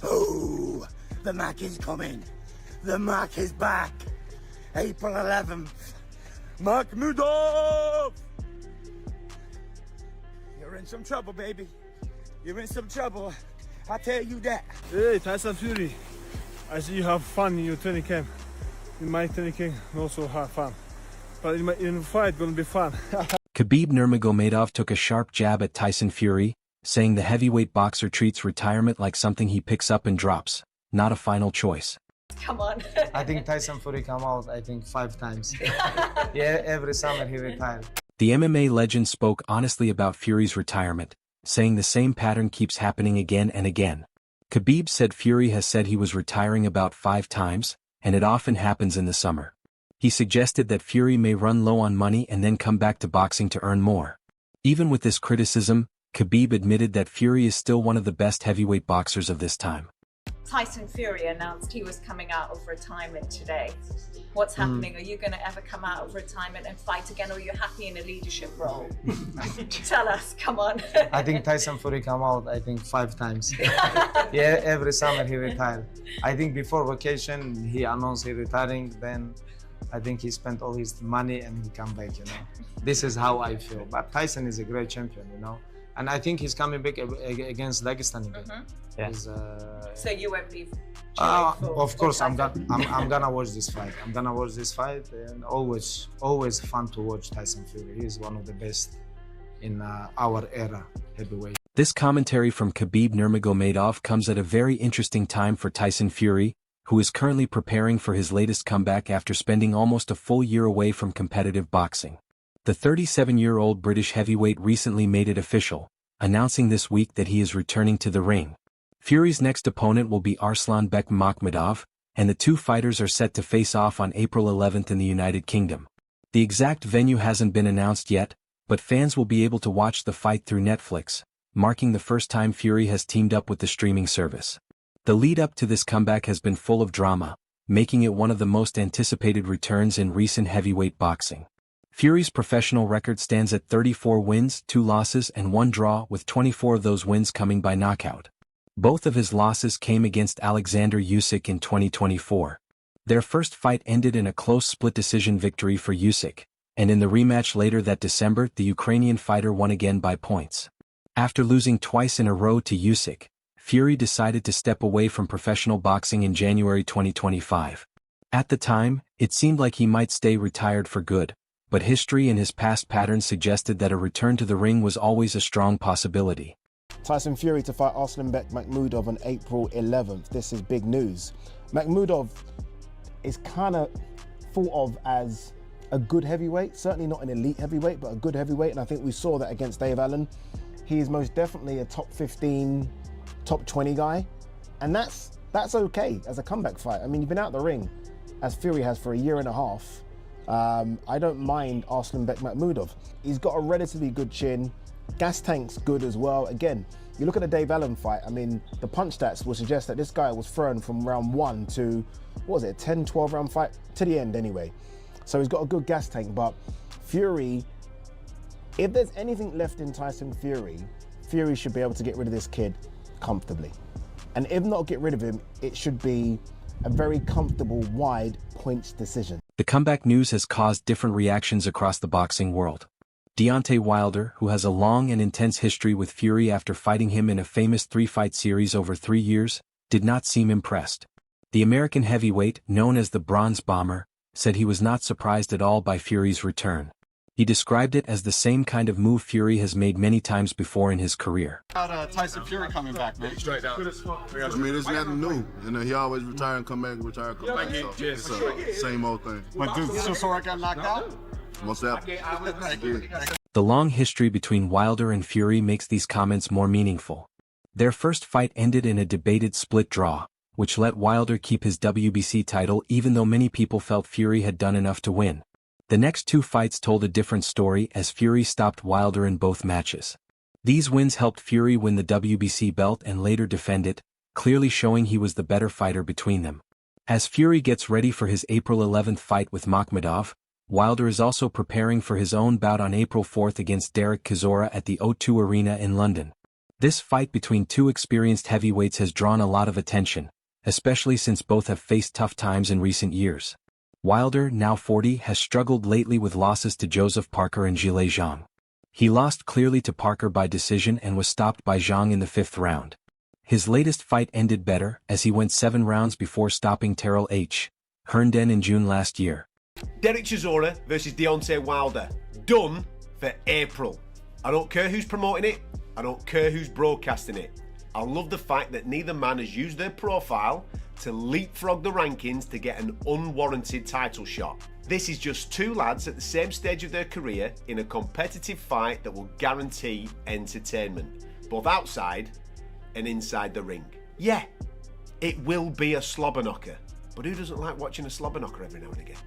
Oh, the Mac is coming. The Mac is back. April 11th. Nurmagomedov! You're in some trouble, baby. You're in some trouble. I tell you that. Hey, Tyson Fury. I see you have fun in your training camp. In my training camp, also have fun. But in the fight, gonna be fun. Khabib Nurmagomedov took a sharp jab at Tyson Fury, saying the heavyweight boxer treats retirement like something he picks up and drops, not a final choice. Come on. I think Tyson Fury come out, 5 times. Yeah, every summer he retired. The MMA legend spoke honestly about Fury's retirement, saying the same pattern keeps happening again and again. Khabib said Fury has said he was retiring about 5 times, and it often happens in the summer. He suggested that Fury may run low on money and then come back to boxing to earn more. Even with this criticism, Khabib admitted that Fury is still one of the best heavyweight boxers of this time. Tyson Fury announced he was coming out of retirement today. What's happening? Are you going to ever come out of retirement and fight again, or are you happy in a leadership role? Tell us, come on. I think Tyson Fury come out, 5 times. Yeah, every summer he retired. I think before vacation he announced he retiring, then I think he spent all his money and he come back, This is how I feel. But Tyson is a great champion, And I think he's coming back against Dagestani again. Yeah. So you won't be of course, I'm gonna watch this fight. I'm gonna watch this fight, and always fun to watch Tyson Fury. He's one of the best in our era heavyweight. This commentary from Khabib Nurmagomedov comes at a very interesting time for Tyson Fury, who is currently preparing for his latest comeback after spending almost a full year away from competitive boxing. The 37-year-old British heavyweight recently made it official, announcing this week that he is returning to the ring. Fury's next opponent will be Arslanbek Makhmudov, and the two fighters are set to face off on April 11th in the United Kingdom. The exact venue hasn't been announced yet, but fans will be able to watch the fight through Netflix, marking the first time Fury has teamed up with the streaming service. The lead-up to this comeback has been full of drama, making it one of the most anticipated returns in recent heavyweight boxing. Fury's professional record stands at 34 wins, 2 losses and 1 draw, with 24 of those wins coming by knockout. Both of his losses came against Alexander Usyk in 2024. Their first fight ended in a close split decision victory for Usyk, and in the rematch later that December the Ukrainian fighter won again by points. After losing twice in a row to Usyk, Fury decided to step away from professional boxing in January 2025. At the time, it seemed like he might stay retired for good, but history and his past patterns suggested that a return to the ring was always a strong possibility. Tyson Fury to fight Arslanbek Makhmudov on April 11th. This is big news. Makhmudov is kind of thought of as a good heavyweight, certainly not an elite heavyweight, but a good heavyweight, and I think we saw that against Dave Allen. He is most definitely a top 15, top 20 guy, and that's okay as a comeback fight. I mean, you've been out the ring, as Fury has, for a year and a half. I don't mind Arslanbek Makhmudov. He's got a relatively good chin. Gas tank's good as well. Again, you look at the Dave Allen fight, I mean, the punch stats will suggest that this guy was thrown from round 1 to, what was it, a 10, 12 round fight? To the end anyway. So he's got a good gas tank, but Fury, if there's anything left in Tyson Fury, Fury should be able to get rid of this kid comfortably. And if not get rid of him, it should be a very comfortable, wide points decision. The comeback news has caused different reactions across the boxing world. Deontay Wilder, who has a long and intense history with Fury after fighting him in a famous 3-fight series over 3 years, did not seem impressed. The American heavyweight, known as the Bronze Bomber, said he was not surprised at all by Fury's return. He described it as the same kind of move Fury has made many times before in his career. Tyson Fury coming back, man. Straight out. I mean, it's nothing new. He always retire and come back, retire, come back. So, same old thing. But dude, so I got knocked out? What's that? The long history between Wilder and Fury makes these comments more meaningful. Their first fight ended in a debated split draw, which let Wilder keep his WBC title even though many people felt Fury had done enough to win. The next 2 fights told a different story as Fury stopped Wilder in both matches. These wins helped Fury win the WBC belt and later defend it, clearly showing he was the better fighter between them. As Fury gets ready for his April 11th fight with Makhmudov, Wilder is also preparing for his own bout on April 4th against Derek Chisora at the O2 Arena in London. This fight between two experienced heavyweights has drawn a lot of attention, especially since both have faced tough times in recent years. Wilder, now 40, has struggled lately with losses to Joseph Parker and Zhilei Zhang. He lost clearly to Parker by decision and was stopped by Zhang in the 5th round. His latest fight ended better, as he went 7 rounds before stopping Terrell H. Herndon in June last year. Derek Chisora versus Deontay Wilder. Done for April. I don't care who's promoting it. I don't care who's broadcasting it. I love the fact that neither man has used their profile to leapfrog the rankings to get an unwarranted title shot. This is just two lads at the same stage of their career in a competitive fight that will guarantee entertainment, both outside and inside the ring. Yeah, it will be a slobber knocker, but who doesn't like watching a slobber knocker every now and again?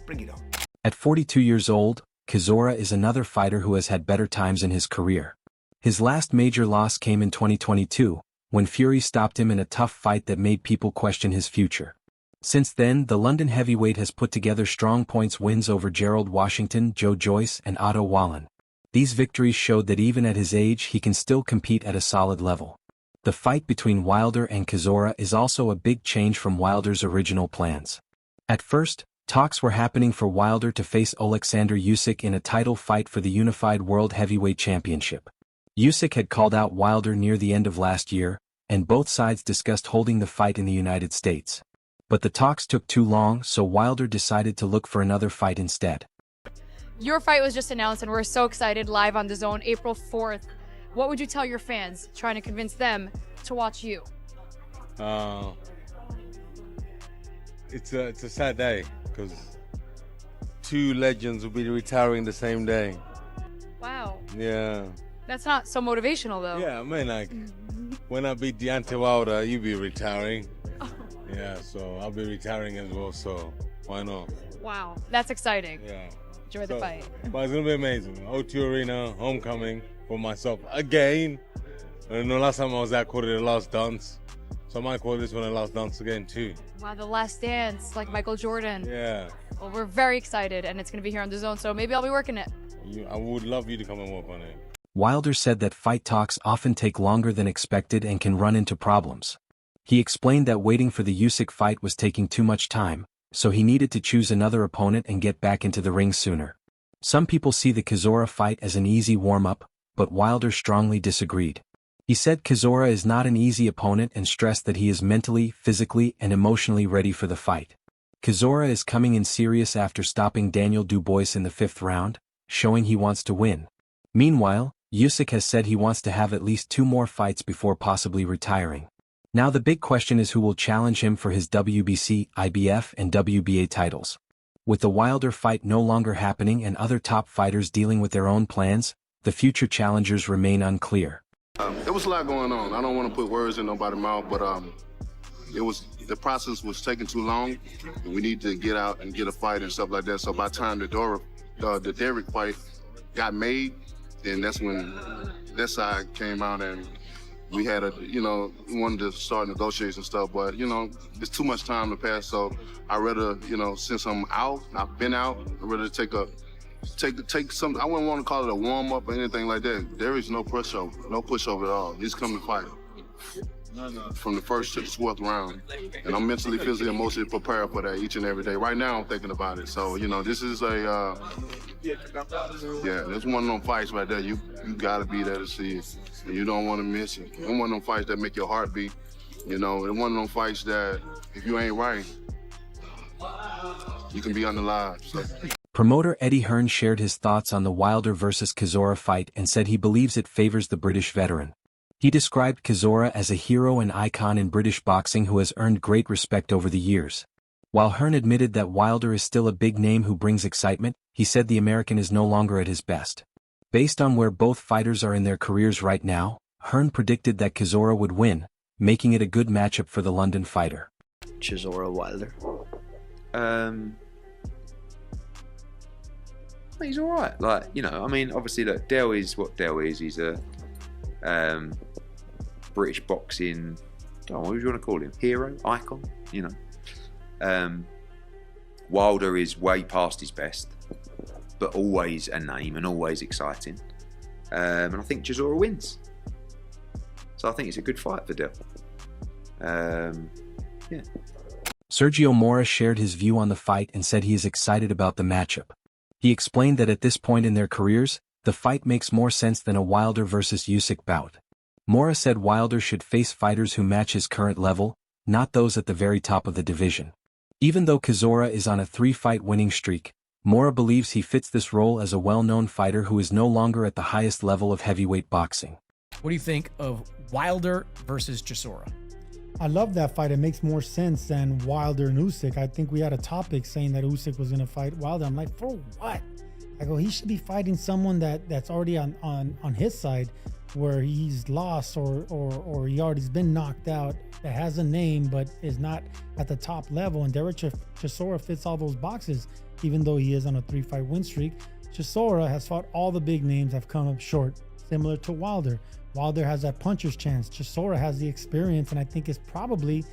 Bring it on. At 42 years old, Chisora is another fighter who has had better times in his career. His last major loss came in 2022, when Fury stopped him in a tough fight that made people question his future. Since then, the London heavyweight has put together strong points wins over Gerald Washington, Joe Joyce, and Otto Wallen. These victories showed that even at his age he can still compete at a solid level. The fight between Wilder and Chisora is also a big change from Wilder's original plans. At first, talks were happening for Wilder to face Oleksandr Usyk in a title fight for the unified World Heavyweight Championship. Usyk had called out Wilder near the end of last year, and both sides discussed holding the fight in the United States. But the talks took too long, so Wilder decided to look for another fight instead. Your fight was just announced and we're so excited, live on DAZN, April 4th. What would you tell your fans, trying to convince them to watch you? It's a sad day, because two legends will be retiring the same day. Wow. Yeah. That's not so motivational, though. Yeah, I mean, like, when I beat Deontay Wilder, you'll be retiring. Oh. Yeah, so I'll be retiring as well, so why not? Wow, that's exciting. Yeah. Enjoy the fight. But it's going to be amazing. O2 Arena, homecoming for myself again. And the last time I was there, I called it the last dance. So I might call this one the last dance again, too. Wow, the last dance, like Michael Jordan. Yeah. Well, we're very excited, and it's going to be here on DAZN, so maybe I'll be working it. I would love you to come and work on it. Wilder said that fight talks often take longer than expected and can run into problems. He explained that waiting for the Usyk fight was taking too much time, so he needed to choose another opponent and get back into the ring sooner. Some people see the Chisora fight as an easy warm-up, but Wilder strongly disagreed. He said Chisora is not an easy opponent and stressed that he is mentally, physically, and emotionally ready for the fight. Chisora is coming in serious after stopping Daniel Dubois in the 5th round, showing he wants to win. Meanwhile, Usyk has said he wants to have at least 2 more fights before possibly retiring. Now the big question is who will challenge him for his WBC, IBF, and WBA titles. With the Wilder fight no longer happening and other top fighters dealing with their own plans, the future challengers remain unclear. There was a lot going on. I don't want to put words in nobody's mouth, but the process was taking too long, and we need to get out and get a fight and stuff like that. So by the time the Derek fight got made, then that's when that side came out and we had we wanted to start negotiations and stuff, but it's too much time to pass. So I rather, since I'm out, I've been out, I'd rather take some. I wouldn't want to call it a warm up or anything like that. There is no pushover at all. He's coming to fight from the 1st to the 12th round, and I'm mentally, physically, emotionally prepared for that each and every day. Right now, I'm thinking about it. So this is it's one of them fights right there. You gotta be there to see it, and you don't want to miss it. It's one of them fights that make your heart beat. It's one of them fights that if you ain't right, you can be unalive. So. Promoter Eddie Hearn shared his thoughts on the Wilder vs. Chisora fight and said he believes it favors the British veteran. He described Chisora as a hero and icon in British boxing who has earned great respect over the years. While Hearn admitted that Wilder is still a big name who brings excitement, he said the American is no longer at his best. Based on where both fighters are in their careers right now, Hearn predicted that Chisora would win, making it a good matchup for the London fighter. Chisora Wilder. He's all right. Obviously, look, Dell is what Dell is. He's a British boxing, what do you want to call him? Hero? Icon? Wilder is way past his best, but always a name and always exciting. And I think Chisora wins. So I think it's a good fight for Del. Yeah. Sergio Mora shared his view on the fight and said he is excited about the matchup. He explained that at this point in their careers, the fight makes more sense than a Wilder versus Usyk bout. Mora said Wilder should face fighters who match his current level, not those at the very top of the division. Even though Chisora is on a 3-fight winning streak, Mora believes he fits this role as a well-known fighter who is no longer at the highest level of heavyweight boxing. What do you think of Wilder versus Chisora? I love that fight. It makes more sense than Wilder and Usyk. I think we had a topic saying that Usyk was going to fight Wilder. I'm like, for what? I go, he should be fighting someone that's already on his side, where he's lost or he already's been knocked out, that has a name but is not at the top level. And Derek Chisora fits all those boxes, even though he is on a 3-fight win streak. Chisora has fought all the big names, have come up short, similar to Wilder. Wilder has that puncher's chance. Chisora has the experience, and I think is probably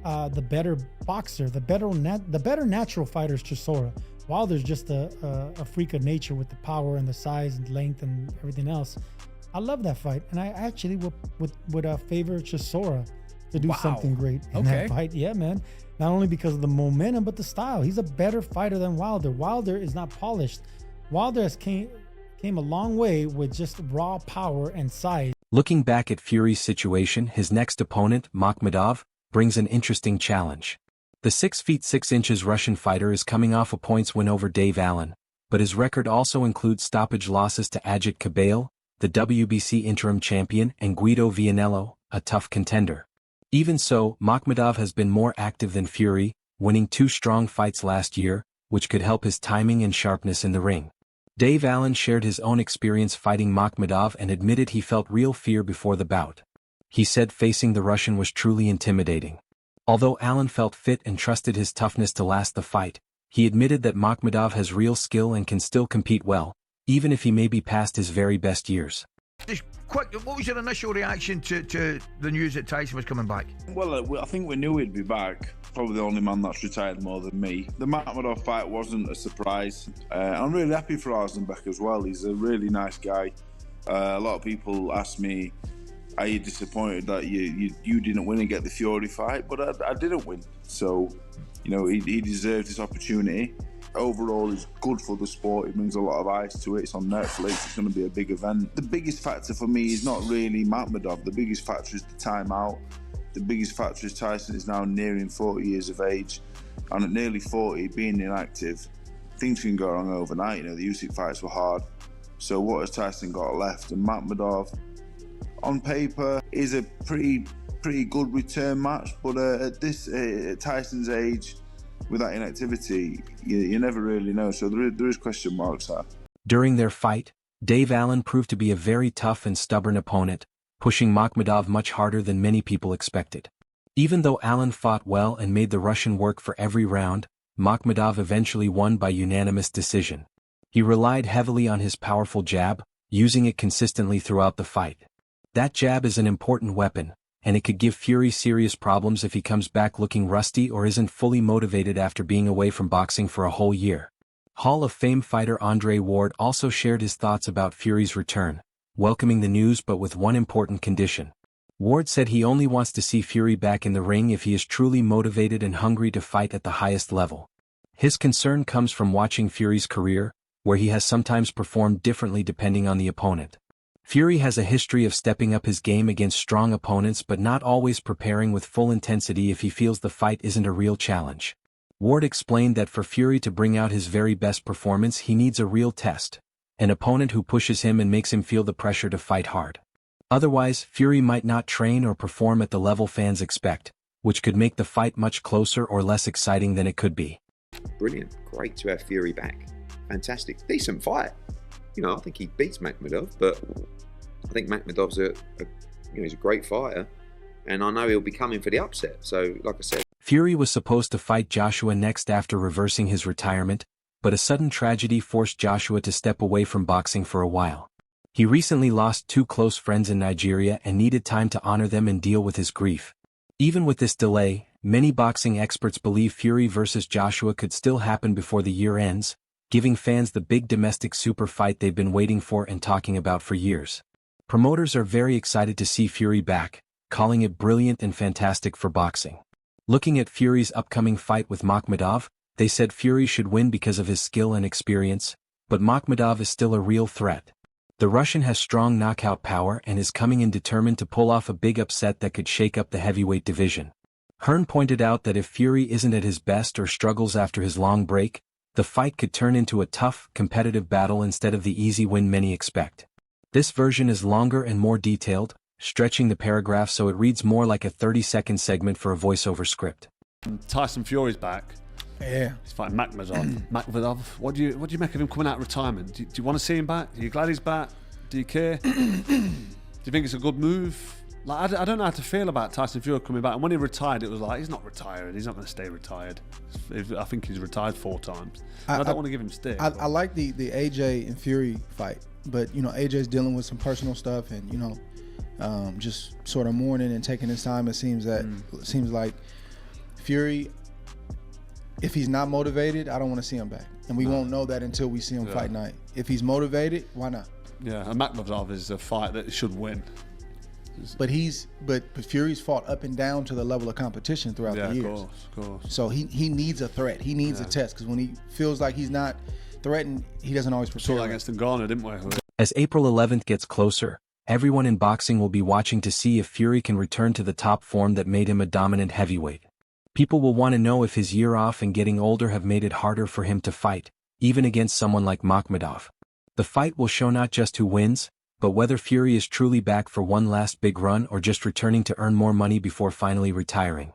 the better boxer, the better natural fighter is Chisora. Wilder's just a freak of nature with the power and the size and length and everything else. I love that fight, and I actually would favor Chisora to do something great in that fight. Yeah, man. Not only because of the momentum, but the style. He's a better fighter than Wilder. Wilder is not polished. Wilder has came a long way with just raw power and size. Looking back at Fury's situation, his next opponent, Makhmudov, brings an interesting challenge. The 6 feet 6 inches Russian fighter is coming off a points win over Dave Allen, but his record also includes stoppage losses to Ajit Kabale, the WBC interim champion, and Guido Vianello, a tough contender. Even so, Makhmudov has been more active than Fury, winning 2 strong fights last year, which could help his timing and sharpness in the ring. Dave Allen shared his own experience fighting Makhmudov and admitted he felt real fear before the bout. He said facing the Russian was truly intimidating. Although Allen felt fit and trusted his toughness to last the fight, he admitted that Makhmudov has real skill and can still compete well, even if he may be past his very best years. Just quick, what was your initial reaction to the news that Tyson was coming back? Well, I think we knew he'd be back. Probably the only man that's retired more than me. The Makhmudov fight wasn't a surprise. I'm really happy for Arsenbeck as well. He's a really nice guy. A lot of people ask me, are you disappointed that you didn't win and get the Fury fight? But I didn't win. So, you know, he deserved his opportunity. Overall, it's good for the sport. It brings a lot of eyes to it. It's on Netflix. It's going to be a big event. The biggest factor for me is not really Makhmudov. The biggest factor is the timeout. The biggest factor is Tyson is now nearing 40 years of age. And at nearly 40, being inactive, things can go wrong overnight. You know, the Usyk fights were hard. So what has Tyson got left? And Makhmudov, on paper, is a pretty good return match. But at Tyson's age, with that inactivity, you never really know. So there is question marks there. During their fight, Dave Allen proved to be a very tough and stubborn opponent, pushing Makhmudov much harder than many people expected. Even though Allen fought well and made the Russian work for every round, Makhmudov eventually won by unanimous decision. He relied heavily on his powerful jab, using it consistently throughout the fight. That jab is an important weapon, and it could give Fury serious problems if he comes back looking rusty or isn't fully motivated after being away from boxing for a whole year. Hall of Fame fighter Andre Ward also shared his thoughts about Fury's return, welcoming the news but with one important condition. Ward said he only wants to see Fury back in the ring if he is truly motivated and hungry to fight at the highest level. His concern comes from watching Fury's career, where he has sometimes performed differently depending on the opponent. Fury has a history of stepping up his game against strong opponents but not always preparing with full intensity if he feels the fight isn't a real challenge. Ward explained that for Fury to bring out his very best performance he needs a real test, an opponent who pushes him and makes him feel the pressure to fight hard. Otherwise, Fury might not train or perform at the level fans expect, which could make the fight much closer or less exciting than it could be. Brilliant. Great to have Fury back. Fantastic. Decent fight. You know, I think he beats Makhmudov, but I think Makhmudov's he's a great fighter, and I know he'll be coming for the upset. So, like I said, Fury was supposed to fight Joshua next after reversing his retirement, but a sudden tragedy forced Joshua to step away from boxing for a while. He recently lost 2 close friends in Nigeria and needed time to honor them and deal with his grief. Even with this delay, many boxing experts believe Fury versus Joshua could still happen before the year ends, giving fans the big domestic super fight they've been waiting for and talking about for years. Promoters are very excited to see Fury back, calling it brilliant and fantastic for boxing. Looking at Fury's upcoming fight with Makhmudov, they said Fury should win because of his skill and experience, but Makhmudov is still a real threat. The Russian has strong knockout power and is coming in determined to pull off a big upset that could shake up the heavyweight division. Hearn pointed out that if Fury isn't at his best or struggles after his long break, the fight could turn into a tough, competitive battle instead of the easy win many expect. This version is longer and more detailed, stretching the paragraph so it reads more like a 30-second segment for a voiceover script. Tyson Fury's back. Yeah. He's fighting Makhmudov. What do you make of him coming out of retirement? Do you want to see him back? Are you glad he's back? Do you care? Do you think it's a good move? Like, I don't know how to feel about Tyson Fury coming back. And when he retired, it was like, he's not retiring. He's not going to stay retired. I think he's retired 4 times. I don't want to give him stick. I like the AJ and Fury fight. But, you know, AJ's dealing with some personal stuff and, you know, just sort of mourning and taking his time. It seems like Fury, if he's not motivated, I don't want to see him back. And we won't know that until we see him fight night. If he's motivated, why not? Yeah, and Makhmudov is a fight that should win. But Fury's fought up and down to the level of competition throughout the years. Of course. So he needs a threat. He needs a test, because when he feels like he's not threatened, he doesn't always prepare. Saw that against Ngannou, didn't we? As April 11th gets closer, everyone in boxing will be watching to see if Fury can return to the top form that made him a dominant heavyweight. People will want to know if his year off and getting older have made it harder for him to fight, even against someone like Makhmudov. The fight will show not just who wins, but whether Fury is truly back for one last big run or just returning to earn more money before finally retiring.